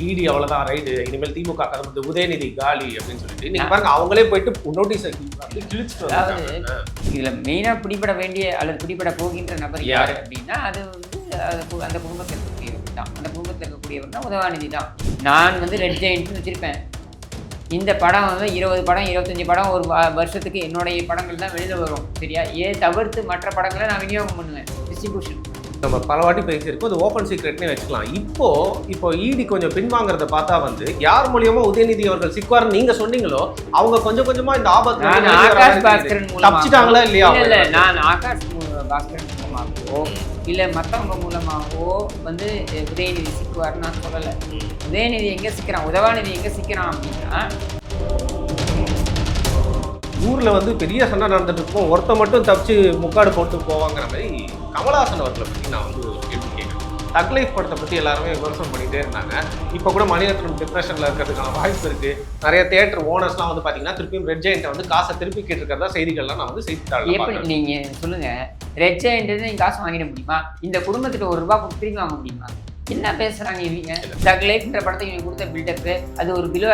இடி அவ்வளவுதான் ரைடு, இனிமேல் திமுக கதம்பு உதயநிதி காலி அப்படின்னு சொல்லிட்டு நீங்க பாருங்க அவங்களே போயிட்டு நோட்டீஸ் கிழிச்சிட்டு அதாவது வந்தாங்க. இதுல மெயினா பிடிபட வேண்டிய அல்லது பிடிபட போகின்ற நபர் யார் அப்படின்னா அது வந்து அந்த குடும்பத்தில் இருக்கக்கூடியவர் தான். அந்த குடும்பத்தில் இருக்கக்கூடியவர் தான் உதவாநிதி தான். நான் வந்து ரெட் ஜெயின்ட்னு வச்சிருப்பேன். இந்த படம் வந்து 20 படம் 25 படம் ஒரு வருஷத்துக்கு என்னுடைய படங்கள் தான் வெளியில் வரும். சரியா? தவிர்த்து மற்ற படங்களை நான் விநியோகம் பண்ணுவேன், டிஸ்ட்ரிபியூஷன். நம்ம பல வாட்டி பேசியிருக்கோம், அது ஓப்பன் சீக்ரெட்னே வச்சுக்கலாம். இப்போ இடி கொஞ்சம் பின்வாங்கிறத பார்த்தா வந்து யார் மூலியமா உதயநிதி அவர்கள் சிக்குவார்னு நீங்க சொன்னீங்களோ அவங்க கொஞ்சம் கொஞ்சமா இந்த ஆபத்து ஆகாஷ் பாஸ்கரன் தப்பிச்சிட்டாங்களா இல்லையா? இல்ல நான் ஆகாஷ் பாஸ்கரன் மூலமாகவோ இல்ல மற்றவங்க மூலமாகவோ வந்து உதயநிதி சிக்குவார்னு நான் சொல்லலை. உதயநிதி எங்க சிக்கிறான், உதவாநிதி எங்க சிக்கிறான் அப்படின்னா ஊர்ல வந்து பெரிய சண்டை நடந்துட்டு இருக்கும், ஒருத்த மட்டும் தப்பிச்சு முக்காடு போட்டு போவாங்கிற மாதிரி கமலஹாசன் அவர்களை பற்றி நான் வந்து ஒரு கேள்வி கேட்குறேன். தக் லைஃப் படத்தை பற்றி எல்லாருமே விமர்சனம் பண்ணிகிட்டே இருந்தாங்க. இப்போ கூட மணிரத்னம் டிப்ரெஷனில் இருக்கிறதுக்கான வாய்ப்பு இருக்குது. நிறைய தியேட்டர் ஓனர்ஸ்லாம் வந்து பார்த்தீங்கன்னா திருப்பியும் ரெட் ஜெயண்ட்டை வந்து காசை திருப்பி கேட்டிருக்கிறதா செய்திகள்லாம் நான் வந்து செய்தித்தாள். எப்படி நீங்கள் சொல்லுங்கள், ரெட் ஜெயண்ட் நீங்கள் காசு வாங்கிட முடியுமா? இந்த குடும்பத்துக்கு ₹1 கொடுத்து திரும்பி வாங்க முடியுமா? என்ன பேசுகிறாங்க இவங்க? தக் லைஃப்ன்ற படத்தை இவங்க கொடுத்த பில்டப்பு, அது ஒரு பிலோ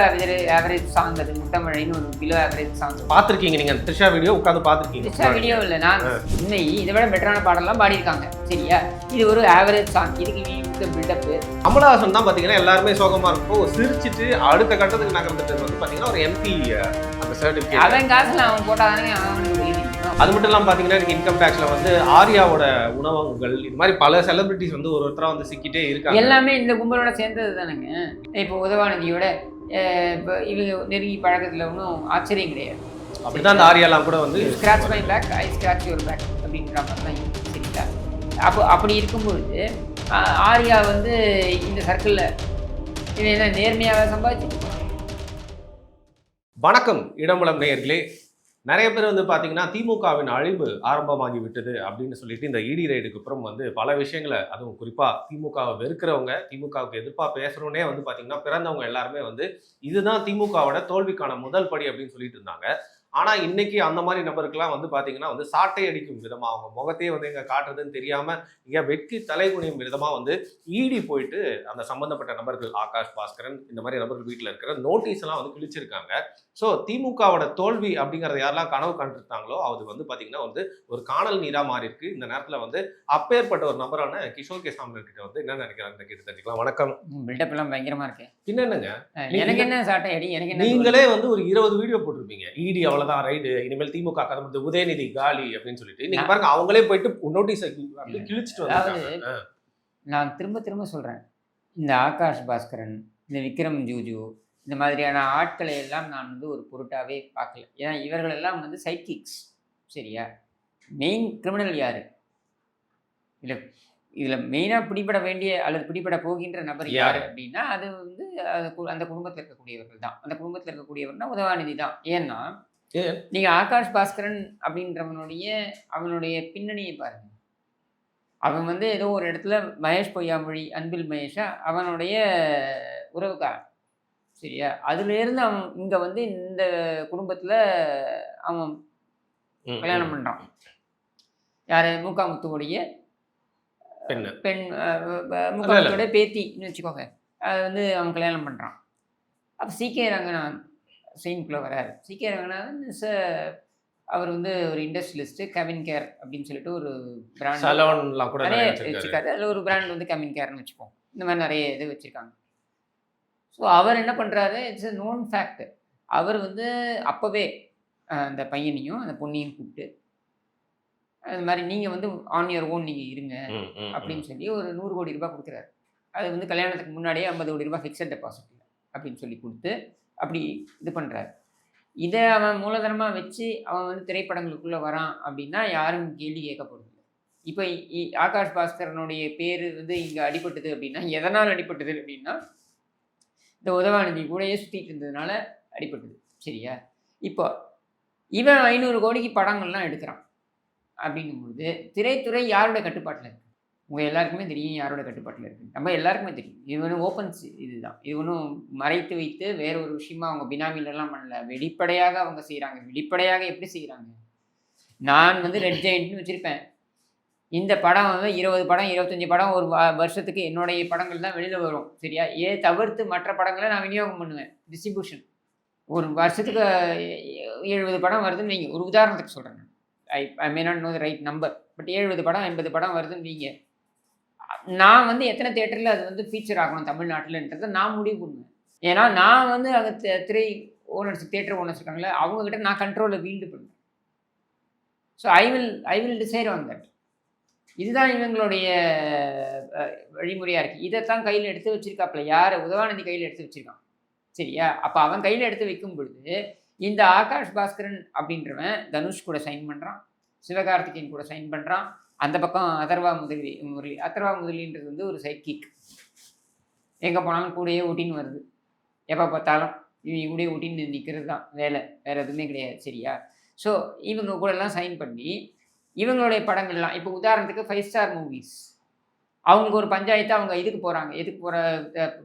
ஆவரேஜ் சாங். அது முட்டமழைன்னு ஒரு பிலோ ஆவரேஜ் சாங் பார்த்துருக்கீங்க நீங்கள்? த்ரிஷா வீடியோ உட்காந்து பார்த்துருக்கீங்க? த்ரிஷா வீடியோ இல்லை, நான் உண்மை இதை விட பெட்டரான பாடலாம் பாடியிருக்காங்க. சரியா? இது ஒரு ஆவரேஜ் சாங். இதுக்கு இவங்க கொடுத்த பில்டப்பு. கமலஹாசன் தான் பார்த்தீங்கன்னா எல்லாருமே சோகமாக இருக்கும், சிரிச்சிட்டு அடுத்த கட்டத்துக்கு நகர்ந்துட்டு வந்து பார்த்தீங்கன்னா ஒரு எம்பி அந்த சர்டிஃபிகேட் அவன் காசுல அவன் போட்டாதானே அவனுக்கு. அது மட்டும் இல்லாமல் பார்த்தீங்கன்னா எனக்கு இன்கம் டேக்ஸில் வந்து ஆர்யாவோட உணவகங்கள் இது மாதிரி பல செலிபிரிட்டிஸ் வந்து ஒருத்தராக வந்து சிக்கிட்டே இருக்காங்க. எல்லாமே இந்த கும்பலோட சேர்ந்தது தானுங்க. இப்போ உதவாநிதியோட இப்போ இவங்க நெருங்கி பழக்கத்தில் ஒன்றும் ஆச்சரியம் கிடையாது. அப்படிதான் அந்த ஆர்யாலாம் கூட வந்து scratch my back I scratch your back அப்படின்ற மாதிரி தான் இருக்குது. சரிங்களா? அப்படி இருக்கும்பொழுது ஆர்யா வந்து இந்த சர்க்கிளில் இவன் என்ன நேர்மையாக சம்பாதிச்சு. வணக்கம் இடம்பலம் நேயர்களே. நிறைய பேர் வந்து பார்த்தீங்கன்னா திமுகவின் அழிவு ஆரம்பமாகி விட்டது அப்படின்னு சொல்லிட்டு இந்த இடி ரைடுக்கு அப்புறம் வந்து பல விஷயங்களை, அதுவும் குறிப்பாக திமுகவை வெறுக்கிறவங்க, திமுகவுக்கு எதிர்ப்பாக பேசுகிறோன்னே வந்து பார்த்தீங்கன்னா பிறந்தவங்க எல்லாருமே வந்து இதுதான் திமுகவோட தோல்விக்கான முதல் படி அப்படின்னு சொல்லிட்டு இருந்தாங்க. ஆனால் இன்னைக்கு அந்த மாதிரி நபருக்கெல்லாம் வந்து பார்த்தீங்கன்னா வந்து சாட்டை அடிக்கும் விதமாக, அவங்க முகத்தையே வந்து எங்கே காட்டுறதுன்னு தெரியாமல் இங்கே வெட்கி தலைகுனியும் விதமாக வந்து இடி போயிட்டு அந்த சம்பந்தப்பட்ட நபர்கள் ஆகாஷ் பாஸ்கரன் இந்த மாதிரி நபர்கள் வீட்டில் இருக்கிற நோட்டீஸ் எல்லாம் வந்து கிழிச்சிருக்காங்க. ஸோ திமுகவோட தோல்வி அப்படிங்கிறத யாரெல்லாம் கனவு கண்டிருந்தாங்களோ அது வந்து பார்த்தீங்கன்னா வந்து ஒரு காணல் நீராக மாறி இருக்கு. இந்த நேரத்தில் வந்து அப்பேற்பட்ட ஒரு நபரான கிஷோர் கே சாமியார் கிட்ட வந்து என்ன நினைக்கிறாங்க கேட்டு தெரிஞ்சுக்கலாம். வணக்கம். பில்டப் எல்லாம் பயங்கரமா இருக்கு. என்னங்க எனக்கு என்ன சாட்டை அடி, எனக்கு என்ன? நீங்களே வந்து ஒரு 20 வீடியோ போட்டிருப்பீங்க, இடி அவ்வளவுதான் ரைடு, இனிமேல் திமுக கதம்பு உதயநிதி காலி அப்படின்னு சொல்லிட்டு. நீங்க பாருங்க அவங்களே போயிட்டு நோட்டீஸ் கிழிச்சிட்டு வந்தாங்க. நான் திரும்ப சொல்றேன், இந்த ஆகாஷ் பாஸ்கரன், இந்த விக்ரம் ஜூஜு, இந்த மாதிரியான ஆட்களை எல்லாம் நான் வந்து ஒரு பொருட்டாவே பார்க்கல. ஏன்னா இவர்கள் எல்லாம் வந்து சைட் கிக்ஸ். சரியா? மெயின் கிரிமினல் யாரு? இதில் மெயினாக பிடிபட வேண்டிய அல்லது பிடிபட போகின்ற நபர் யார் அப்படின்னா அது வந்து அந்த குடும்பத்தில் இருக்கக்கூடியவர்கள் தான். அந்த குடும்பத்தில் இருக்கக்கூடியவர்னா உதவாநிதி தான். ஏன்னா நீங்கள் ஆகாஷ் பாஸ்கரன் அவனுடைய பின்னணியை பாருங்க. அவன் வந்து ஏதோ ஒரு இடத்துல மகேஷ் பொய்யாமொழி, அன்பில் மகேஷா அவனுடைய உறவுக்காரன். சரியா? அதுலேருந்து அவன் இங்கே வந்து இந்த குடும்பத்தில் அவன் கல்யாணம் பண்ணுறான். யார்? முத்துவோடைய பெண், முத்துவோட பேத்தின்னு வச்சுக்கோங்க. அது வந்து அவன் கல்யாணம் பண்ணுறான். அப்போ சி.கே. ரங்கநாதன் சீனுக்குள்ளே வராரு. சி.கே. ரங்கநாதன் அவர் வந்து ஒரு இண்டஸ்ட்ரியலிஸ்ட்டு, கெவின் கேர் அப்படின்னு சொல்லிட்டு ஒரு பிராண்ட் நிறைய வச்சுருக்காரு. அதில் ஒரு பிராண்ட் வந்து கெவின் கேர்னு வச்சுப்போம். இந்த மாதிரி நிறைய இது வச்சுருக்காங்க. ஸோ அவர் என்ன பண்ணுறாரு, இட்ஸ் எ நோன் ஃபேக்ட். அவர் வந்து அப்போவே அந்த பையனையும் அந்த பொண்ணையும் கூப்பிட்டு அது மாதிரி நீங்கள் வந்து ஆன் யுவர் ஓன் நீங்கள் இருங்க அப்படின்னு சொல்லி ஒரு ₹100 கோடி கொடுக்குறாரு. அது வந்து கல்யாணத்துக்கு முன்னாடியே ₹50 கோடி ஃபிக்ஸட் டெபாசிட் அப்படின்னு சொல்லி கொடுத்து அப்படி இது பண்ணுறாரு. இதை அவன் மூலதனமாக வச்சு அவன் வந்து திரைப்படங்களுக்குள்ளே வரான் அப்படின்னா யாரும் கேள்வி கேட்க போகிறது இல்லை. இப்போ ஆகாஷ் பாஸ்கரனுடைய பேர் வந்து இங்கே அடிபட்டது அப்படின்னா எதனால் அடிபட்டது அப்படின்னா இந்த உதவாநிதி கூடயே சுற்றிட்டு இருந்ததுனால அடிபட்டது. சரியா? இப்போ இவன் 500 கோடிக்கு படங்கள்லாம் எடுக்கிறான் அப்படிங்கும்போது திரைத்துறை யாரோட கட்டுப்பாட்டில் இருக்குது? உங்கள் எல்லாருக்குமே தெரியும் யாரோட கட்டுப்பாட்டில் இருக்குது. நம்ம எல்லாருக்குமே தெரியும். இது ஒன்றும் ஓப்பன்ஸ் இதுதான். இது ஒன்றும் மறைத்து வைத்து வேற ஒரு விஷயமா அவங்க பினாமிலெல்லாம் பண்ணல. வெளிப்படையாக அவங்க செய்கிறாங்க. வெளிப்படையாக எப்படி செய்கிறாங்க? நான் வந்து ரெட் ஜெயண்ட்னு வச்சுருப்பேன். இந்த படம் வந்து 20 படம் 25 படம் ஒரு வருஷத்துக்கு என்னுடைய படங்கள் தான் வெளியில் வரும் சரியா. தவிர்த்து மற்ற படங்களை நான் விநியோகம் பண்ணுவேன், டிஸ்ட்ரிபியூஷன். ஒரு வருஷத்துக்கு 70 படம் வருதுன்னு வைங்க, ஒரு உதாரணத்துக்கு சொல்கிறேன். I may not know the right number, but 70 படம் 80 படம் வருதுன்னு வைங்க. நான் வந்து எத்தனை தேட்டரில் அது வந்து ஃபீச்சர் ஆகணும் தமிழ்நாட்டில்ன்றதை நான் முடிவு பண்ணுவேன். ஏன்னா நான் வந்து அங்கே திரை ஓனர்ஸ் தேட்டர் ஓனர்ஸ் இருக்காங்களே அவங்கக்கிட்ட நான் கண்ட்ரோலில் வீல்டு பண்ணுவேன். So I will decide on that. இதுதான் இவங்களுடைய வழிமுறையாக இருக்குது. இதைத்தான் கையில் எடுத்து வச்சிருக்காப்புல யார், உதவாநிதி கையில் எடுத்து வச்சிருக்கான் சரியா. அப்போ அவன் கையில் எடுத்து வைக்கும் பொழுது இந்த ஆகாஷ் பாஸ்கரன் அப்படின்றவன் தனுஷ் கூட சைன் பண்ணுறான், சிவகார்த்திகேயன் கூட சைன் பண்ணுறான். அந்த பக்கம் அதர்வா முதலின்றது வந்து ஒரு சைட் கிக், எங்கே போனாலும் கூடயே ஊட்டின்னு வருது, எப்போ பார்த்தாலும் இவங்க கூடயே ஊட்டின்னு நிற்கிறது தான் வேலை, வேறு எதுவுமே கிடையாது சரியா. ஸோ இவங்க கூடலாம் சைன் பண்ணி இவங்களுடைய படங்கள்லாம் இப்போ உதாரணத்துக்கு 5 ஸ்டார் மூவிஸ் அவங்களுக்கு ஒரு பஞ்சாயத்து, அவங்க இதுக்கு போகிறாங்க, எதுக்கு போகிற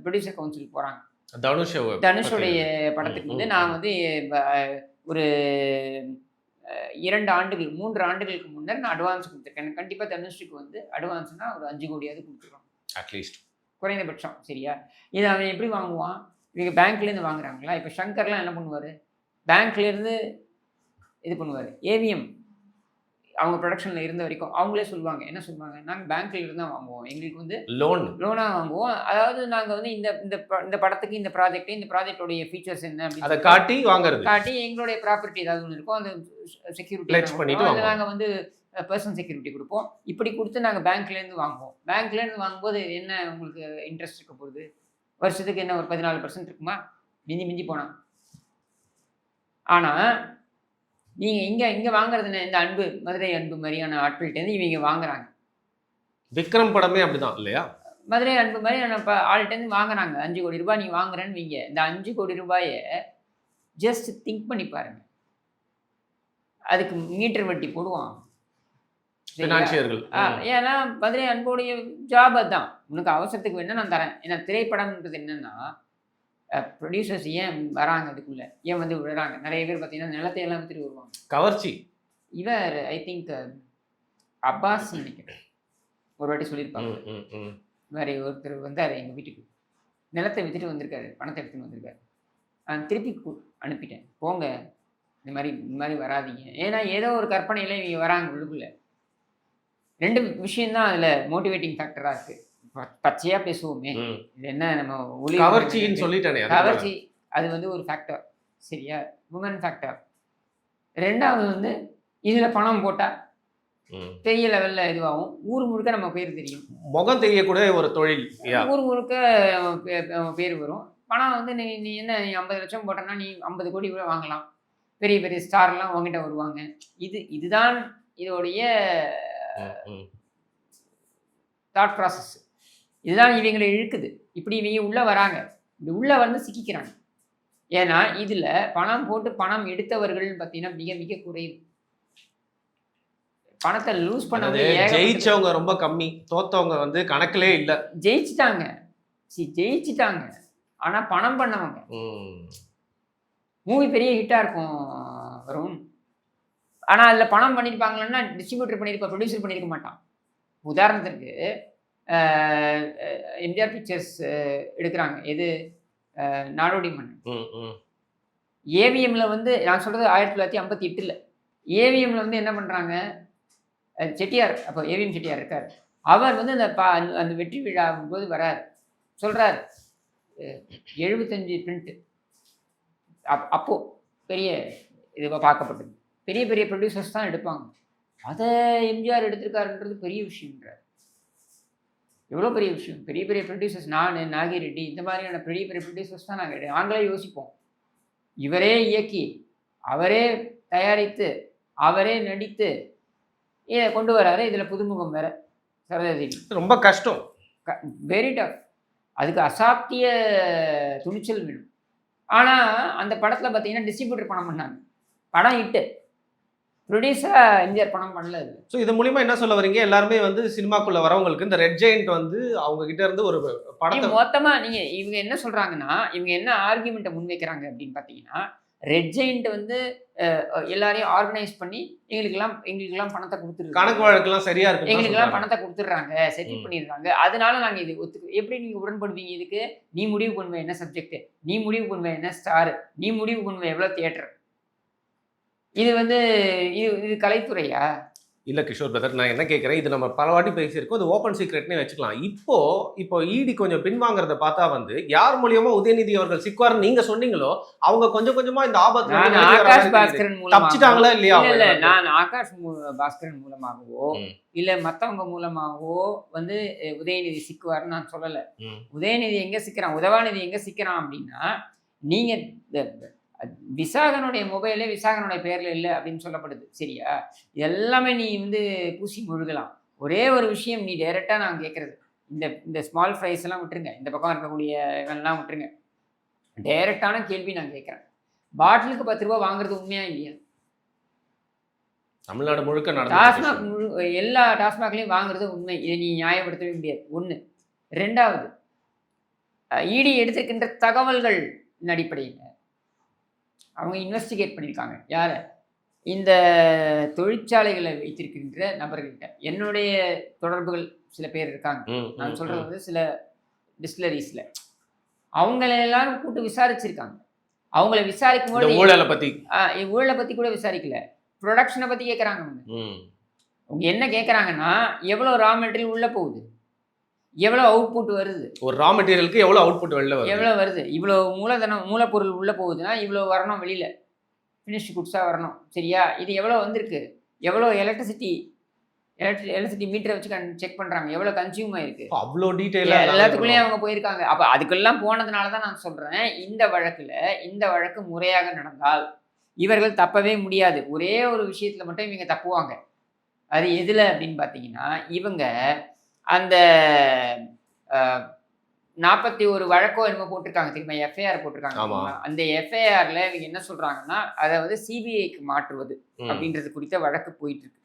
ப்ரொடியூசர் கவுன்சிலுக்கு போகிறாங்க. தனுஷோடைய படத்துக்கு வந்து நான் வந்து ஒரு 2 ஆண்டுகள் 3 ஆண்டுகளுக்கு முன்னர் நான் அட்வான்ஸ் கொடுத்துருக்கேன். கண்டிப்பாக தனுஷுக்கு வந்து அட்வான்ஸ்னால் ஒரு 5 கோடியாவது கொடுத்துருக்கோம் அட்லீஸ்ட் குறைந்தபட்சம் சரியா. இதை அவன் எப்படி வாங்குவான், இவங்க பேங்க்லேருந்து வாங்குறாங்களா. இப்போ ஷங்கர்லாம் என்ன பண்ணுவார், பேங்க்லேருந்து இது பண்ணுவார். ஏவிஎம் அவங்க ப்ரொடக்ஷனில் இருந்த வரைக்கும் அவங்களே சொல்லுவாங்க, என்ன சொல்லுவாங்க, நாங்கள் பேங்க்ல இருந்து தான் வாங்குவோம், எங்களுக்கு வந்து லோனாக வாங்குவோம். அதாவது நாங்கள் வந்து இந்த படத்துக்கு இந்த ப்ராஜெக்டோடைய ஃபீச்சர்ஸ் என்ன அப்படின்னு அதை காட்டி எங்களுடைய ப்ராப்பர்ட்டி ஏதாவது ஒன்று இருக்கும், அந்த செக்யூரிட்டி நாங்கள் வந்து பர்சனல் செக்யூரிட்டி கொடுப்போம். இப்படி கொடுத்து நாங்கள் பேங்க்லேருந்து வாங்குவோம். பேங்க்லேருந்து வாங்கும்போது என்ன உங்களுக்கு இன்ட்ரெஸ்ட் இருக்க போகுது, வருஷத்துக்கு என்ன ஒரு 14% இருக்குமா மிஞ்சி போனால். ஆனால் நீங்கள் இங்கே வாங்குறதுன்னு இந்த அன்பு மதுரை அன்பு மாதிரியான ஆட்கள்கிட்டேருந்து இவங்க வாங்குறாங்க. விக்ரம் படமே அப்படிதான் இல்லையா, மதுரை அன்பு மாதிரியான ஆள்கிட்டேருந்து வாங்குறாங்க. 5 கோடி ரூபாய் நீங்கள் வாங்குறேன்னு வைங்க. இந்த 5 கோடி ரூபாயை ஜஸ்ட் திங்க் பண்ணி பாருங்க, அதுக்கு மீட்டர் வட்டி போடுவான் ஃபினான்சியர்கள். ஏன்னா மதுரை அன்போடைய ஜாப் அதுதான், உனக்கு அவசரத்துக்கு வேணா நான் தரேன். ஏன்னா திரைப்படம்ன்றது என்னன்னா ப்ரொடியூசர்ஸ் ஏன் வராங்க அதுக்குள்ளே, ஏன் வந்து விழுறாங்க. நிறைய பேர் பார்த்தீங்கன்னா நிலத்தையெல்லாம் வித்துட்டு வருவாங்க, கவர்ச்சி. இவர் ஐ திங்க் அப்பாஸ் நினைக்கிறேன் ஒரு வாட்டி சொல்லியிருப்பாங்க, வேறு ஒருத்தர் வந்தார் எங்கள் வீட்டுக்கு, நிலத்தை வித்துட்டு வந்திருக்காரு, பணத்தை எடுத்துன்னு வந்திருக்காரு. திருப்பி அனுப்பிட்டேன், போங்க இந்த மாதிரி வராதிங்க. ஏன்னா ஏதோ ஒரு கற்பனையில் இவங்க வராங்க உள்ளுக்குள்ளே. 2 விஷயம்தான் அதில் மோட்டிவேட்டிங் ஃபேக்டராக இருக்குது. பச்சையாக பேசுவோமே, இது என்ன நம்ம கவர்ச்சின்னு சொல்லிட்டேனே, கவர்ச்சி அது வந்து ஒரு ஃபேக்டர் சரியா, உமன் ஃபேக்டர். 2வது வந்து இதில் பணம் போட்டால் பெரிய லெவலில் இதுவாகும், ஊர் முழுக்க நம்ம பேர் தெரியும், முகம் தெரியக்கூட ஒரு தொழில், ஊர் முழுக்க பேர் வரும். பணம் வந்து நீ என்ன 50 லட்சம் போட்டோன்னா நீ 50 கோடி கூட வாங்கலாம், பெரிய பெரிய ஸ்டார்லாம் உங்ககிட்ட வருவாங்க. இதுதான் இதோடைய தாட் ப்ராசஸ். இதுதான் இவங்களை இழுக்குது. இப்படி இவங்க உள்ளே வராங்க, இப்படி உள்ளே வந்து சிக்கிக்கிறாங்க. ஏன்னா இதில் பணம் போட்டு பணம் எடுத்தவர்கள் பார்த்தீங்கன்னா மிக மிக குறைவு. பணத்தை லூஸ் பண்ண ஜெயிச்சவங்க ரொம்ப கம்மி, தோத்தவங்க வந்து கணக்கிலே இல்லை. ஜெயிச்சிட்டாங்க ஆனால் பணம் பண்ணவங்க. மூவி பெரிய ஹிட்டாக இருக்கும் வரும், ஆனால் அதில் பணம் பண்ணியிருப்பாங்கன்னா டிஸ்ட்ரிபியூட்டர் பண்ணியிருப்பா, ப்ரொடியூசர் பண்ணியிருக்க மாட்டான். உதாரணத்திற்கு எம்ஜிஆர் பிக்சர்ஸ் எடுக்கிறாங்க, எது நாடோடி மன்னன். ஏவிஎம்ல வந்து நான் சொல்கிறது 1958. ஏவிஎம்ல வந்து என்ன பண்ணுறாங்க, செட்டியார், அப்போ ஏவிஎம் செட்டியார் இருக்கார், அவர் வந்து அந்த வெற்றி விழா போது வரார், சொல்கிறார் 75 பிரிண்ட்டு. அப்போது பெரிய இதுவாக பார்க்கப்பட்டது, பெரிய பெரிய ப்ரொடியூசர்ஸ் தான் எடுப்பாங்க. அதை எம்ஜிஆர் எடுத்திருக்காருன்றது பெரிய விஷயம்ன்றார். எவ்வளோ பெரிய விஷயம், பெரிய பெரிய ப்ரொடியூசர்ஸ், நான் நாகி ரெட்டி இந்த மாதிரியான பெரிய பெரிய ப்ரொடியூசர்ஸ் தான் நாங்களே யோசிப்போம். இவரே இயக்கி அவரே தயாரித்து அவரே நடித்து கொண்டு வராரு. இதில் புதுமுகம் வேற சரோஜாதேவி, ரொம்ப கஷ்டம், வெரி டஃப். அதுக்கு அசாத்திய துணிச்சல் வேணும். ஆனால் அந்த படத்தில் பார்த்தீங்கன்னா டிஸ்ட்ரிபியூட்டர் பணம் பண்ணாங்க, படம் இட்டு, ப்ரொடியூசராக எம்ஜிஆர் பணம் பண்ணல. ஸோ இது மூலிமா என்ன சொல்ல வரீங்க, எல்லாருமே வந்து சினிமாக்குள்ளே வரவங்களுக்கு இந்த ரெட் ஜெயண்ட் வந்து அவங்க கிட்ட இருந்து ஒரு படத்தை மொத்தமாக இவங்க என்ன சொல்கிறாங்கன்னா, இவங்க என்ன ஆர்கியூமெண்ட்டை முன்வைக்கிறாங்க அப்படின்னு பார்த்தீங்கன்னா, ரெட் ஜெயிண்ட் வந்து எல்லாரையும் ஆர்கனைஸ் பண்ணி எங்களுக்கெல்லாம் பணத்தை கொடுத்துருக்காங்க, கணக்கு வழக்கெல்லாம் சரியா இருக்கு எங்களுக்கெல்லாம் பணத்தை கொடுத்துட்றாங்க, செட்டில் பண்ணிடுறாங்க, அதனால நாங்கள் இது எப்படி நீங்கள் உடன்படுவீங்க? இதுக்கு நீ முடிவு பண்ணுவ என்ன சப்ஜெக்ட், நீ முடிவு பண்ணுவ என்ன ஸ்டார், நீ முடிவு பண்ணுவ எவ்வளோ தியேட்டர். இது வந்து இது கலைத்துறையா? இல்ல கிஷோர் பிரதர், நான் என்ன கேட்கிறேன், இது நம்ம பல வாட்டி பேசியிருக்கோம், இது ஓப்பன் சீக்ரெட்னே வச்சுக்கலாம். இப்போ இடி கொஞ்சம் பின்வாங்கறத பார்த்தா வந்து யார் மூலியமா உதயநிதி அவர்கள் சிக்குவார்னு நீங்க சொன்னீங்களோ அவங்க கொஞ்சம் கொஞ்சமா இந்த ஆபத்து நான் ஆகாஷ் பாஸ்கரன் தப்பிச்சிட்டாங்களா இல்லையா? இல்ல நான் ஆகாஷ் பாஸ்கரன் மூலமாகவோ இல்ல மத்தவங்க மூலமாகவோ வந்து உதயநிதி சிக்குவார்னு நான் சொல்லல. உதயநிதி எங்க சிக்கிறான், உதவாநிதி எங்க சிக்கிறான் அப்படின்னா, நீங்க விசாகனுடைய மொபைலே விசாகனுடைய பேரில் இல்லை அப்படின்னு சொல்லப்படுது, சரியா? எல்லாமே நீ வந்து பூசி முழுகலாம். ஒரே ஒரு விஷயம் நீ டைரெக்டாக நான் கேட்குறது, இந்த ஸ்மால் ஃப்ரைஸ் எல்லாம் விட்டுருங்க, இந்த பக்கம் இருக்கக்கூடிய இவெல்லாம் விட்டுருங்க, டைரெக்டான கேள்வி நான் கேட்குறேன். பாட்டிலுக்கு 10 ரூபா வாங்குறது உண்மையா இல்லையா? தமிழ்நாடு முழுக்க டாஸ்மாக் எல்லா டாஸ்மாக்லையும் வாங்குறது உண்மை, இதை நீ நியாயப்படுத்தவே முடியாது. 1. 2வது, இடி எடுத்துக்கின்ற தகவல்கள் அடிப்படையில் அவங்க இன்வெஸ்டிகேட் பண்ணியிருக்காங்க. யாரை? இந்த தொழிற்சாலைகளை வைத்திருக்கின்ற நபர்கள்கிட்ட என்னுடைய தொடர்புகள் சில பேர் இருக்காங்க. நான் சொல்கிறது வந்து சில டிஸ்டிலரிஸில் அவங்கள எல்லாரும் கூட்டு விசாரிச்சிருக்காங்க. அவங்கள விசாரிக்கும் போது ஊழலை பற்றி கூட விசாரிக்கல, ப்ரொடக்ஷனை பற்றி கேட்குறாங்க. அவங்க என்ன கேட்குறாங்கன்னா, எவ்வளோ ரா மெட்டீரியல் உள்ளே போகுது, எவ்வளோ அவுட்புட் வருது, ஒரு ரா மெட்டீரியலுக்கு எவ்வளோ அவுட்புட் எவ்வளோ வருது, இவ்வளோ மூலப்பொருள் உள்ளே போகுதுன்னா இவ்வளோ வரணும், வெளியில் ஃபினிஷ்டு குட்ஸாக வரணும், சரியா? இது எவ்வளோ வந்திருக்கு, எவ்வளோ எலக்ட்ரிசிட்டி மீட்டரை வச்சு செக் பண்ணுறாங்க, எவ்வளோ கன்சியூம் ஆயிருக்கு, அவ்வளோ டீட்டெயிலாக எல்லாத்துக்குள்ளேயும் அவங்க போயிருக்காங்க. அப்போ அதுக்கெல்லாம் போனதுனால தான் நான் சொல்கிறேன், இந்த வழக்கு முறையாக நடந்தால் இவர்கள் தப்பவே முடியாது. ஒரே ஒரு விஷயத்தில் மட்டும் இவங்க தப்புவாங்க. அது எதில் அப்படின்னு பார்த்தீங்கன்னா, இவங்க அந்த 41 வழக்கோ என்னமோ போட்டிருக்காங்க தெரியுமா, எஃப்ஐஆர் போட்டிருக்காங்க. அந்த எஃப்ஐஆர்ல இவங்க என்ன சொல்றாங்கன்னா, அதை வந்து சிபிஐக்கு மாற்றுவது அப்படின்றது குறித்த வழக்கு போயிட்டு இருக்கு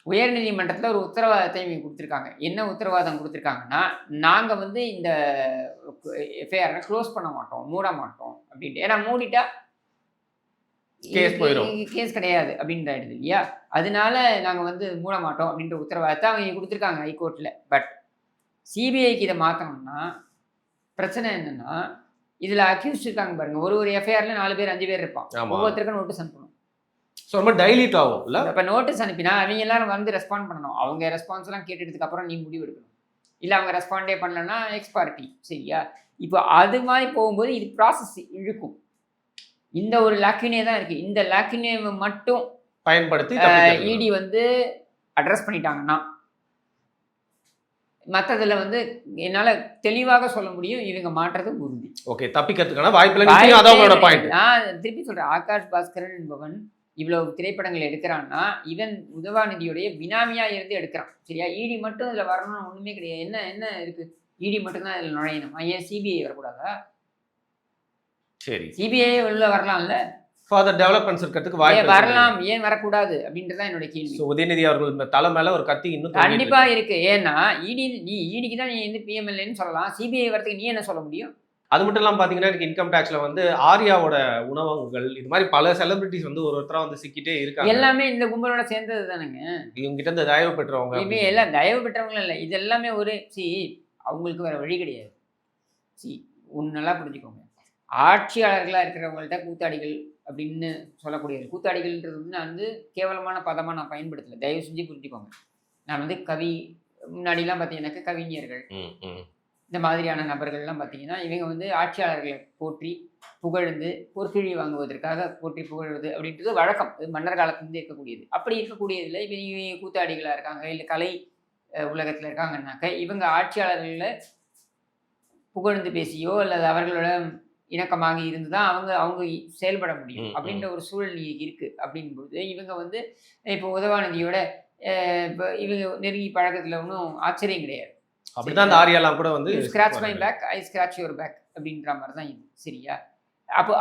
உயர்நீதிமன்றத்தில் ஒரு உத்தரவாதத்தை இவங்க கொடுத்துருக்காங்க. என்ன உத்தரவாதம் கொடுத்துருக்காங்கன்னா, நாங்கள் வந்து இந்த எஃப்ஐஆரை க்ளோஸ் பண்ண மாட்டோம், மூட மாட்டோம் அப்படின்ட்டு. ஏன்னா மூடிட்டா கேஸ் கிடையாது அப்படின்றாயிடுது இல்லையா? அதனால நாங்கள் வந்து மூட மாட்டோம் அப்படின்ற உத்தரவாதத்தை அவங்க கொடுத்துருக்காங்க ஹைகோர்ட்டில். பட் சிபிஐக்கு இதை மாற்றணும்னா பிரச்சனை என்னன்னா, இதில் அக்யூஸ்ட் இருக்காங்க பாருங்க, ஒரு எஃப்ஐஆர்ல 4 பேர் 5 பேர் இருப்பான், ஒவ்வொருத்தருக்கும் நோட்டீஸ் அனுப்பணும். ஸோ ரொம்ப டைலீட் ஆகும் இல்லை? இப்போ நோட்டீஸ் அனுப்பினா அவங்க எல்லாரும் வந்து ரெஸ்பாண்ட் பண்ணணும். அவங்க ரெஸ்பான்ஸ் எல்லாம் கேட்டதுக்கு அப்புறம் நீ முடிவு எடுக்கணும். இல்லை அவங்க ரெஸ்பாண்டே பண்ணலன்னா எக்ஸ் பார்ட்டி, சரியா? இப்போ அது மாதிரி போகும்போது இது ப்ராசஸ் இழுக்கும். இந்த ஒரு லாக்கினே தான் இருக்குது. இந்த லாக்கினே மட்டும் பயன்படுத்தி இடி வந்து அட்ரஸ் பண்ணிட்டாங்கன்னா, மற்றதில் வந்து என்னால் தெளிவாக சொல்ல முடியும், இவங்க மாற்றுறது உறுதி. ஓகே, தப்பிக்கிறதுக்கான வாய்ப்பு. நான் திருப்பி சொல்கிறேன், ஆகாஷ் பாஸ்கரன் என்பவன் இவ்வளவு திரைப்படங்கள் எடுக்கிறான்னா இவன் உதவாநிதியுடைய பினாமியாக இருந்து எடுக்கிறான், சரியா? இடி மட்டும் இதில் வரணும்னு ஒன்றுமே கிடையாது. என்ன இருக்குது, இடி மட்டும்தான் இதில் நுழையணும். ஏன் சிபிஐ வரக்கூடாதா? சரி, சிபிஐ உள்ள வரலாம்ல, ஃபாதர் டெவலப்மெண்ட்ஸ் இருக்கிறதுக்கு வாய்ப்பு வரலாம், ஏன் வரக்கூடாது அப்படின்றதான் என்னோட கேள்வி. உதயநிதி அவர்கள் தலை மேல ஒரு கத்தி இன்னும் கண்டிப்பா இருக்கு. ஏன்னா இடிக்கு தான் நீ வந்து பிஎம்எல்ஏன்னு சொல்லலாம், சிபிஐ வரதுக்கு நீ என்ன சொல்ல முடியும்? அது மட்டும் இல்லாமல் பார்த்தீங்கன்னா, எனக்கு இன்கம் டேக்ஸ்ல வந்து ஆர்யாவோட உணவகங்கள் இது மாதிரி பல செலிபிரிட்டிஸ் வந்து ஒருத்தரா வந்து சிக்கிட்டே இருக்காங்க. எல்லாமே இந்த கும்பலோட சேர்ந்தது தானுங்க. இவங்க கிட்ட இந்த தயவு பெற்றவங்க எல்லாம் தயவு பெற்றவங்களும் இல்லை, இது எல்லாமே ஒரு அவங்களுக்கு வேற வழி கிடையாது. ஒன்று நல்லா புரிஞ்சுக்கோங்க, ஆட்சியாளர்களாக இருக்கிறவங்கள்ட்ட கூத்தாடிகள் அப்படின்னு சொல்லக்கூடியது. கூத்தாடிகள்ன்றது வந்து நான் வந்து கேவலமான பதமாக நான் பயன்படுத்தலை, தயவு செஞ்சு புரிஞ்சுக்கோங்க. நான் வந்து முன்னாடிலாம் பார்த்தீங்கன்னாக்க கவிஞர்கள் இந்த மாதிரியான நபர்கள்லாம் பார்த்தீங்கன்னா, இவங்க வந்து ஆட்சியாளர்களை போற்றி புகழ்ந்து பொற்கிழி வாங்குவதற்காக போற்றி புகழ்வது அப்படின்றது வழக்கம். இது மன்னர் காலத்துலேருந்து இருக்கக்கூடியது. அப்படி இருக்கக்கூடியதில் இவங்க கூத்தாடிகளாக இருக்காங்க, இல்லை கலை உலகத்தில் இருக்காங்கன்னாக்க இவங்க ஆட்சியாளர்களை புகழ்ந்து பேசியோ அல்லது அவர்களோட இணக்கமாக இருந்து தான் அவங்க செயல்பட முடியும் அப்படின்ற ஒரு சூழல் இருக்குது. அப்படின்பொழுது இவங்க வந்து இப்போ உதவாநிதியோட இப்போ இவங்க நெருங்கி பழக்கத்தில் ஒன்றும் ஆச்சரியம் கிடையாது. அப்படிதான் அந்த ஆரியாலாம் கூட வந்து scratch my back I scratch your back அப்படின்ற மாதிரி தான் இது, சரியா?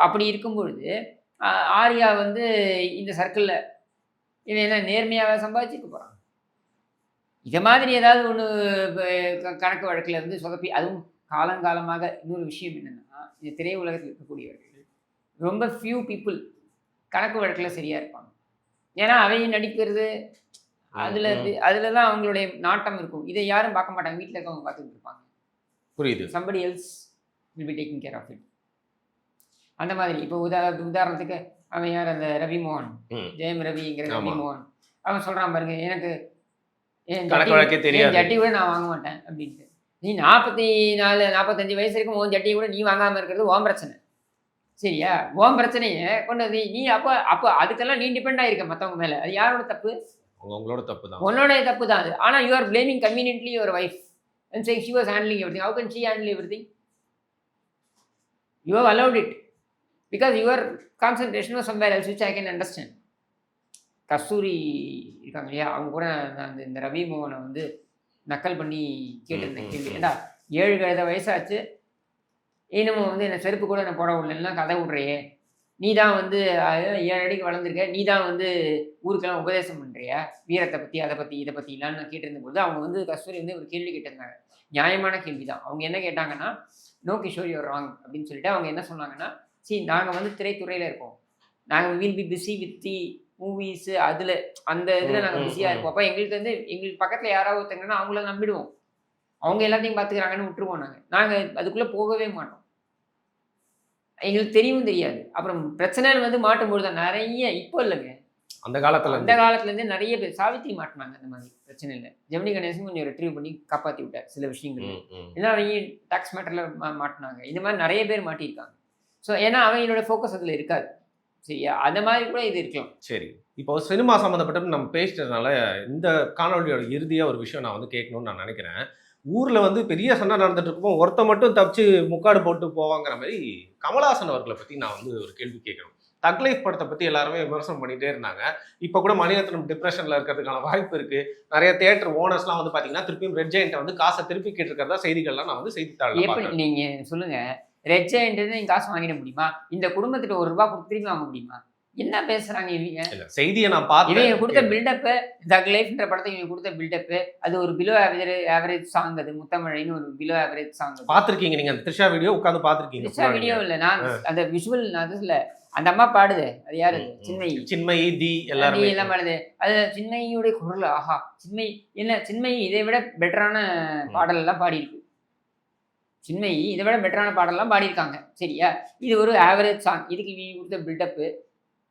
அப்படி இருக்கும்பொழுது ஆரியா வந்து இந்த சர்க்கிளில் இவன் என்ன நேர்மையாக சம்பாதிச்சுக்க போகிறான். இதை மாதிரி ஏதாவது ஒன்று கணக்கு வழக்கில் வந்து சொதப்பி, அதுவும் காலங்காலமாக இன்னொரு விஷயம் என்னன்னா, இந்த திரையுலகத்தில் இருக்கக்கூடியவர்கள் ரொம்ப ஃபியூ பீப்புள் கணக்கு வழக்கில் சரியா இருப்பாங்க. ஏன்னா அவங்க நடிக்கிறது அதுல தான் அவங்களுடைய நாட்டம் இருக்கும். இதை யாரும் பார்க்க மாட்டாங்க. வீட்டில் இருக்கவங்க பார்த்துட்டு இருப்பாங்க. புரியுது. somebody else will be taking care of it. அந்த மாதிரி இப்போ உதாரணத்துக்கு அவன் யார், அந்த ரவி மோகன், ஜெயம் ரவிங்கிற ரவி மோகன், அவன் சொல்றான் பாருங்க, எனக்கு என் ஜட்டி கூட நான் வாங்க மாட்டேன் அப்படின்ட்டு. நீ 44 45 வயசு இருக்கும் உன் ஜட்டியை கூட நீ வாங்காம இருக்கிறது உன் பிரச்சனை, சரியா? உன் பிரச்சனையை கொண்டு வந்து நீ அப்போ அதுக்கெல்லாம் நீ டிபெண்ட் ஆயிருக்க மற்றவங்க மேல. அது யாரோட தப்பு? உங்களோட தப்பு தான். உன்னோட தப்பு தான் அது. ஆனா you are blaming conveniently your wife and saying she was handling everything. How can she handle everything? You have allowed it because your concentration was somewhere else, which I can understand. கஸ்தூரி இருக்காங்க இல்லையா, அவங்க கூட நான் இந்த ரவி மோகனை வந்து நக்கல் பண்ணி கேட்டிருந்தேன் கேள்வி. ஏண்டா 7 வயசாச்சு இன்னமும் வந்து என்ன செருப்பு கூட என்ன போட விடலாம் கதை விட்றையே, நீ தான் வந்து 7 அடிக்கு வளர்ந்துருக்க, நீ தான் வந்து ஊருக்கெல்லாம் உபதேசம் பண்ணுறியா வீரத்தை பற்றி அதை பற்றி இதை பற்றிலாம் நான் கேட்டிருந்தபோது அவங்க வந்து கஸ்தூரி வந்து ஒரு கேள்வி கேட்டிருந்தாங்க. நியாயமான கேள்வி தான். அவங்க என்ன கேட்டாங்கன்னா, நோ கிஷோர் யூர் ராங் அப்படின்னு சொல்லிட்டு அவங்க என்ன சொன்னாங்கன்னா, நாங்கள் வந்து திரைத்துறையில் இருக்கோம், நாங்கள் will be busy with the movies, அதில் அந்த இதில் நாங்கள் பிஸியாக இருப்போம். அப்போ எங்களுக்கு பக்கத்தில் யாராவது ஒருத்தங்கன்னா அவங்கள நம்பிடுவோம், அவங்க எல்லாத்தையும் பார்த்துக்கிறாங்கன்னு விட்டுருவோம். நாங்கள் அதுக்குள்ளே போகவே மாட்டோம், எங்களுக்கு தெரியவும் தெரியாது. அப்புறம் பிரச்சனைன்னு வந்து மாட்டும்போது தான் நிறைய, இப்போ இல்லைங்க, அந்த காலத்துலேருந்தே நிறைய பேர், சாவித்திரி மாட்டினாங்க அந்த மாதிரி பிரச்சனை இல்லை. ஜெமினி கணேசன் கொஞ்சம் ரிட்ரீவ் பண்ணி காப்பாற்றி விட்டார் சில விஷயங்கள். ஏன்னா அவங்க டாக்ஸ் மேட்டரில் மாட்டினாங்க. இந்த மாதிரி நிறைய பேர் மாட்டியிருக்காங்க. ஸோ ஏன்னா அவங்களோட ஃபோக்கஸ் அதில் இருக்காது, சரியா? அந்த மாதிரி கூட இது இருக்கலாம். சரி, இப்போ சினிமா சம்மந்தப்பட்ட நம்ம பேசிட்டதுனால இந்த காணொலியோட இறுதியாக ஒரு விஷயம் நான் வந்து கேட்கணும்னு நான் நினைக்கிறேன். ஊரில் வந்து பெரிய சண்டை நடந்துட்டு இருப்போம், ஒருத்த மட்டும் தப்பிச்சு முக்காடு போட்டு போவாங்கிற மாதிரி கமலஹாசன் அவர்களை பற்றி நான் வந்து ஒரு கேள்வி கேட்கணும். தக் லைஃப் படத்தை பற்றி எல்லாருமே விமர்சனம் பண்ணிகிட்டே இருந்தாங்க. இப்போ கூட மணிரத்னம் டிப்ரெஷனில் இருக்கிறதுக்கான வாய்ப்பு இருக்குது. நிறைய தியேட்டர் ஓனர்ஸ்லாம் வந்து பார்த்தீங்கன்னா திருப்பியும் ரெட் ஜெயண்ட்டை வந்து காசை திருப்பி கேட்டிருக்கிறதா செய்திகள்லாம் நான் வந்து செய்தித்தாள். எப்படி நீங்கள் சொல்லுங்கள், ரெட் ஜெயண்ட் நீங்கள் காசு வாங்கிட முடியுமா? இந்த குடும்பத்திட்ட ₹1 கொடுத்து திருப்பி வாங்க முடியுமா? என்ன பேசுறாங்க இவங்க? செய்தியை நான் பார்த்தேன். இவங்க கொடுத்த பில்டப்பு, தக் லைஃப்ன்ற படத்தை இவங்க கொடுத்த பில்டப்பு, அது ஒரு பிலோ ஆவரேஜ் சாங். அது முத்தமிழைன்னு ஒரு பிலோ ஆவரேஜ் சாங். பார்த்துருக்கீங்க நீங்க அந்த த்ரிஷா வீடியோ உட்காந்து பார்த்துருக்கீங்க? த்ரிஷா வீடியோ இல்லை, நான் அந்த விஷுவல், நான் அது இல்லை, அந்த அம்மா பாடுது, அது யாரு? சின்மயி தி எல்லாம் பாடுது. அது சின்மயியோட குரல், ஆஹா, சின்மயி என்ன, சின்மயி இதை விட பெட்டரான பாடல் எல்லாம் பாடியிருக்கு. சின்மயி இதை விட பெட்டரான பாடலாம் பாடியிருக்காங்க, சரியா? இது ஒரு ஆவரேஜ் சாங். இதுக்கு இவங்க கொடுத்த பில்டப்பு,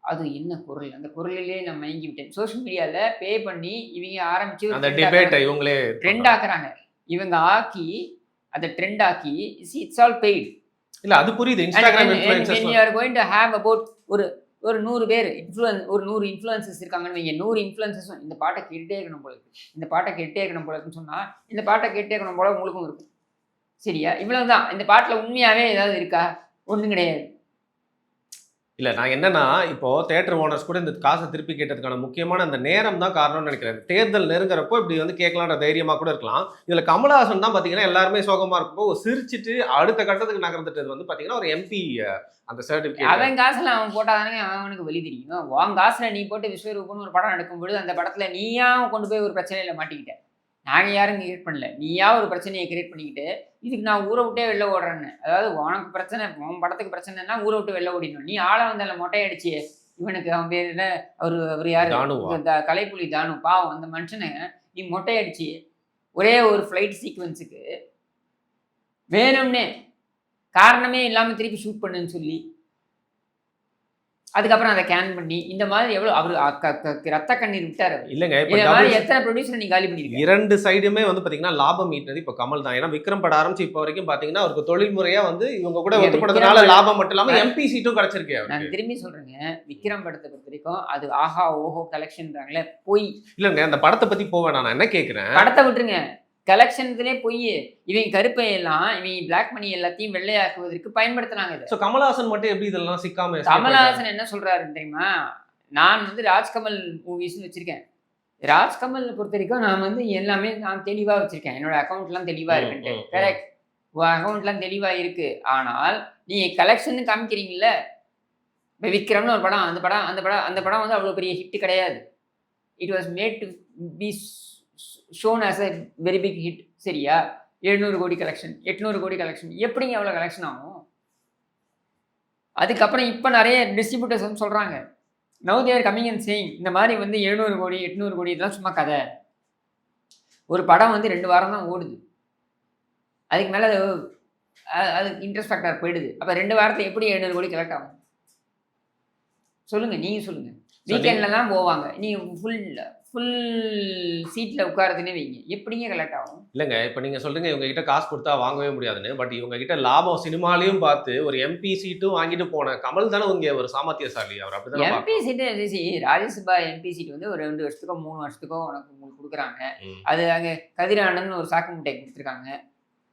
அது என்ன குரல், அந்த குரலிலே நான் மயங்கி விட்டேன். சோஷியல் மீடியாவில் பே பண்ணி இவங்க ஆரம்பிச்சு அந்த டிபேட்டை இவங்களே ட்ரெண்ட் ஆக்குறாங்க. இவங்க ஆக்கி அதை ட்ரெண்ட் ஆக்கி, இட்ஸ் ஆல் பெய்டு. இல்ல அது புரியுது. Instagram influencers when you are going to have about ஒரு 100 பேர் ஒரு 100 இன்ஃப்ளூயன்சர்ஸ் இருக்காங்கன்னு வைங்க. 100 இன்ஃப்ளூயன்சர்ஸும் இந்த பாட்டை கேட்டே இருக்கணும் போல இருக்கு, இந்த பாட்டை கேட்டே இருக்கணும் போல இருக்குன்னு சொன்னா, இந்த பாட்டை கேட்டே இருக்கணும் போல உங்களுக்கும் இருக்கும், சரியா? இவ்வளவுதான். இந்த பாட்டில் உண்மையாவே ஏதாவது இருக்கா? ஒன்றும் கிடையாது. இல்லை, நான் என்னன்னா, இப்போ தியேட்டர் ஓனர்ஸ் கூட இந்த காசை திருப்பி கேட்டதுக்கான முக்கியமான அந்த நேரம் தான் காரணம்னு நினைக்கிறேன். தேர்தல் நெருங்குறப்போ இப்படி வந்து கேட்கலான்ற தைரியமாக கூட இருக்கலாம். இதில் கமலஹாசன் தான் பார்த்தீங்கன்னா எல்லாருமே சோகமாக இருக்கப்போ சிரிச்சுட்டு அடுத்த கட்டத்துக்கு நகர்ந்துட்டது வந்து பார்த்தீங்கன்னா ஒரு எம்பி அந்த சர்டிஃபிகேட். அவன் காசில் அவன் போட்டாதானே அவனுக்கு வழி தெரியும். உன் காசில் நீ போட்டு விஸ்வரூபம்னு ஒரு படம் நடக்கும்பொழுது அந்த படத்தில் நீயா கொண்டு போய் ஒரு பிரச்சனையில் மாட்டிக்கிட்ட. நாங்கள் யாரும் கிரியேட் பண்ணல, நீயா ஒரு பிரச்சனையை கிரியேட் பண்ணிக்கிட்டு இதுக்கு நான் ஊரை விட்டே வெளில ஓடுறேன்னு. அதாவது உனக்கு பிரச்சனை, உன் படத்துக்கு பிரச்சனைனா ஊரை விட்டு வெளில ஓடிடணும். நீ ஆளை வந்தால மொட்டை அடிச்சு இவனுக்கு, அவன் பேர் என்ன, அவர் யாரு, கலைப்புலி தானு, பாவம் அந்த மனுஷனை நீ மொட்டை அடிச்சு ஒரே ஒரு ஃப்ளைட் சீக்வன்ஸுக்கு வேணும்னே காரணமே இல்லாமல் திருப்பி ஷூட் பண்ணுன்னு சொல்லி அதுக்கப்புறம் அதை கேன் பண்ணி இந்த மாதிரி எவ்வளோ அவர் ரத்த கண்ணீர் விட்டார். இல்லைங்க, எத்தனை ப்ரொடியூசர் நீங்க காலி பண்ணிருக்கீங்க? 2 சைடுமே வந்து பாத்தீங்கன்னா லாபம் ஈட்டினது இப்போ கமல் தான். ஏன்னா விக்ரம் பட ஆரம்பிச்சு இப்போ வரைக்கும் பாத்தீங்கன்னா அவருக்கு தொழில் முறையா வந்து இவங்க கூட ஒத்துப்படதுனால லாபம் மட்டும் இல்லாம எம்பி சீட்டும் கிடைச்சிருக்கு. நான் திரும்பி சொல்றேங்க, விக்ரம் படத்தை பொறுத்த வரைக்கும் அது ஆஹா ஓஹோ கலெக்ஷன்றாங்களே, போய் இல்லைங்க. அந்த படத்தை பத்தி போவேன், நான் என்ன கேட்கிறேன், படத்தை விட்டுருங்க, கலெக்ஷன்ஸ்லேயே போய் இவங்க கருப்பை எல்லாம் இவங்க பிளாக் மணி எல்லாத்தையும் வெள்ளையாக்குவதற்கு பயன்படுத்தினாங்க. ஸோ கமலஹாசன் மட்டும் எப்படி இதெல்லாம் சிக்காம? கமலஹாசன் என்ன சொல்றாரு தெரியுமா, நான் வந்து ராஜ்கமல் மூவிஸ்ன்னு வச்சிருக்கேன். ராஜ்கமல் பொறுத்த வரைக்கும் நான் வந்து எல்லாமே நான் தெளிவாக வச்சிருக்கேன், என்னோட அக்கௌண்ட்லாம் தெளிவாக இருக்குன்ட்டு. கரெக்ட், உன் அக்கௌண்ட்லாம் தெளிவாக இருக்கு. ஆனால் நீங்கள் கலெக்ஷன் காமிக்கிறீங்கல்ல, இப்போ விக்ரம்னு ஒரு படம், அந்த படம் வந்து அவ்வளோ பெரிய ஹிட் கிடையாது. It was made to be shown as a very big hit, சரியா? 700 கோடி கலெக்ஷன், 800 கோடி கலெக்ஷன். எப்படிங்க அவ்வளோ கலெக்ஷன் ஆகும்? அதுக்கப்புறம் இப்போ நிறைய டிஸ்ட்ரிபியூட்டர்ஸ் வந்து சொல்கிறாங்க, now they're coming and saying, இந்த மாதிரி வந்து 700 கோடி 800 கோடி இதெல்லாம் சும்மா கதை. ஒரு படம் வந்து 2 வாரம் தான் ஓடுது, அதுக்கு மேலே அது இன்ட்ரெஸ்ட் ஃபேக்டர் போயிடுது. அப்போ 2 வாரத்தில் எப்படி 700 கோடி கலெக்ட் ஆகும்? சொல்லுங்கள், நீங்கள் சொல்லுங்கள். வீக்கெண்டில் தான் போவாங்க, நீங்கள் ஃபுல் சீட்டில் உட்காரதுன்னே வைங்க, எப்படிங்க கலெக்ட் ஆகும்? இல்லைங்க, இப்போ நீங்கள் சொல்கிறீங்க இவங்க கிட்ட காசு கொடுத்தா வாங்கவே முடியாதுன்னு. பட் இவங்க கிட்ட லாபம் சினிமாலையும் பார்த்து ஒரு எம்பி சீட்டும் வாங்கிட்டு போன கமல் தானே இங்கே ஒரு சாமர்த்தியசாலி. அவர் அப்படி MP seat Rajya Sabha MP seat வந்து ஒரு 2 வருஷத்துக்கோ 3 வருஷத்துக்கோ உங்களுக்கு கொடுக்குறாங்க. அது அங்கே கதிரானன்னு ஒரு சாக்கு முட்டை கொடுத்துருக்காங்க.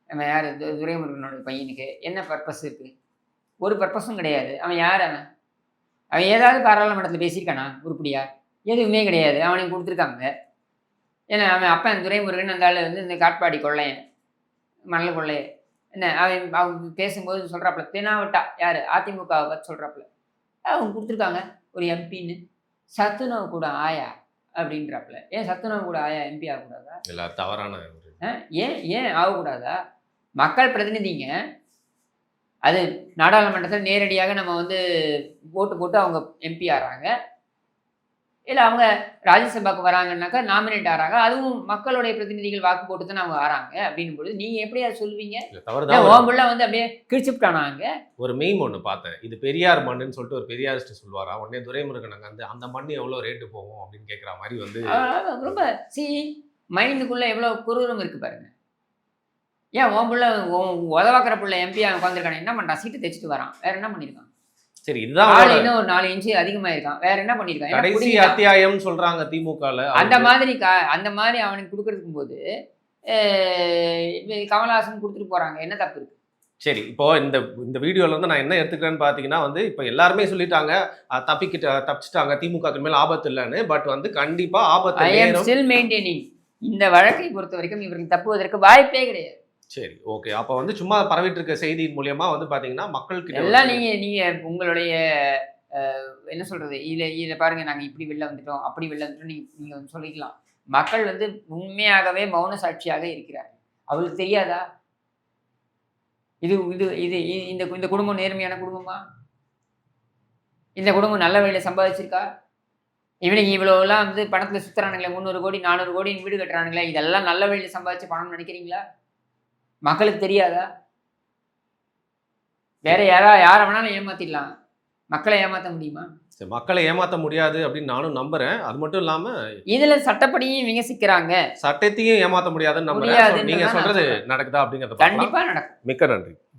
நம்ம யார் துரைமுருகனோட பையனுக்கு என்ன பர்பஸ் இருக்குது? ஒரு பர்பஸும் கிடையாது. அவன் யார்? அவன் ஏதாவது பாராளுமன்றத்தில் பேசியிருக்கானா உருப்படியா? எதுவுமே கிடையாது. அவனுக்கு கொடுத்துருக்காங்க. ஏன்னா அவன் அப்பன் துரைமுருகன் அந்த ஆள் வந்து இந்த காட்பாடி கொள்ளையன், மணல் கொள்ளையன். என்ன அவங்க பேசும்போது சொல்கிறாப்புல, தெனாவட்டா யார் அதிமுகவை பார்த்து சொல்கிறாப்புல, அவங்க கொடுத்துருக்காங்க ஒரு எம்பின்னு. சத்துணவு கூட ஆயா அப்படின்றாப்புல. ஏன் சத்துணவு கூட ஆயா எம்பி ஆகக்கூடாதா? இல்லை, தவறான ஏன் ஆகக்கூடாதா? மக்கள் பிரதிநிதிங்க, அது நாடாளுமன்றத்தில் நேரடியாக நம்ம வந்து ஓட்டு போட்டு அவங்க எம்பி ஆகிறாங்க. இல்லை அவங்க ராஜ்யசபாவுக்கு வராங்கன்னாக்கா நாமினேட் ஆகிறாங்க, அதுவும் மக்களுடைய பிரதிநிதிகள் வாக்கு போட்டு தான் அவங்க ஆறாங்க. அப்படின்னும் பொழுது நீங்கள் எப்படி அதை சொல்லுவீங்க? ஓம்புள்ள வந்து அப்படியே கிழிச்சுட்டானாங்க. ஒரு மீம் ஒன்று பார்த்தேன், இது பெரியார் மண்ணுன்னு சொல்லிட்டு ஒரு பெரியாரிஸ்ட் சொல்லுவாரா, உடனே துரைமுருகன் அங்கே வந்து அந்த மண் எவ்வளோ ரேட்டு போகும் அப்படின்னு கேட்குற மாதிரி வந்து ரொம்ப மைண்டுக்குள்ளே எவ்வளோ குரூரம் இருக்குது பாருங்க. ஏன் ஓம்புள்ள உதவாக்கிற பிள்ளை எம்பி உட்காந்துருக்கானே, என்ன பண்ணுறான்? சீட்டு தைச்சிட்டு வரான், வேற என்ன பண்ணியிருக்கான்? சரி, இதுதான் இன்னும் ஒரு 4 இன்ச்சு அதிகமாயிருக்கான், வேற என்ன பண்ணியிருக்கான்? கடைசி அத்தியாயம் சொல்றாங்க திமுகல. அந்த மாதிரி அவனுக்கு கொடுக்கறதுக்கும் போது கமலஹாசன் கொடுத்துட்டு போறாங்க, என்ன தப்பு இருக்கு? சரி, இப்போ இந்த வீடியோல இருந்து நான் என்ன எடுத்துக்கிறேன்னு பாத்தீங்கன்னா வந்து இப்போ எல்லாருமே சொல்லிட்டாங்க தப்பிச்சிட்டாங்க, திமுக மேல ஆபத்து இல்லைன்னு. பட் வந்து கண்டிப்பா ஆபத்து. ஐ அம் ஸ்டில் மெயின்டைனிங், இந்த வழக்கை பொறுத்த வரைக்கும் இவருக்கு தப்புவதற்கு வாய்ப்பே கிடையாது. சரி, ஓகே. அப்போ வந்து சும்மா பரவிட்டு இருக்க செய்தியின் மூலியமா வந்து பாத்தீங்கன்னா மக்களுக்கு எல்லாம் நீங்க உங்களுடைய என்ன சொல்றது, இதில் பாருங்க, நாங்கள் இப்படி வெளில வந்துட்டோம் அப்படி வெளில வந்துட்டோம் நீங்க வந்து சொல்லிக்கலாம். மக்கள் வந்து உண்மையாகவே மௌன சாட்சியாக இருக்கிறார். அவளுக்கு தெரியாதா இது இது இது இந்த குடும்பம் நேர்மையான குடும்பமா? இந்த குடும்பம் நல்ல வழியில சம்பாதிச்சிருக்கா? இவனுக்கு இவ்வளோலாம் வந்து பணத்தில் சுற்றுறானுங்களே, 300 கோடி 400 கோடி வீடு கட்டுறானுங்களே, இதெல்லாம் நல்ல வழியில் சம்பாதிச்ச பணம் நினைக்கிறீங்களா? மக்களுக்கு தெரியாதா? வேற யாரை வேணாலும் ஏமாத்திடலாம், மக்களை ஏமாற்ற முடியுமா? மக்களை ஏமாற்ற முடியாது அப்படின்னு நானும் நம்புறேன். அது மட்டும் இல்லாம இதுல சட்டப்படியும் விமர்சிக்கிறாங்க, சட்டத்தையும் ஏமாற்ற முடியாதுன்னு நம்புறேன். நீங்க சொல்றது நடக்குதா அப்படிங்கறத கண்டிப்பா நடக்கும். மிக்க நன்றி.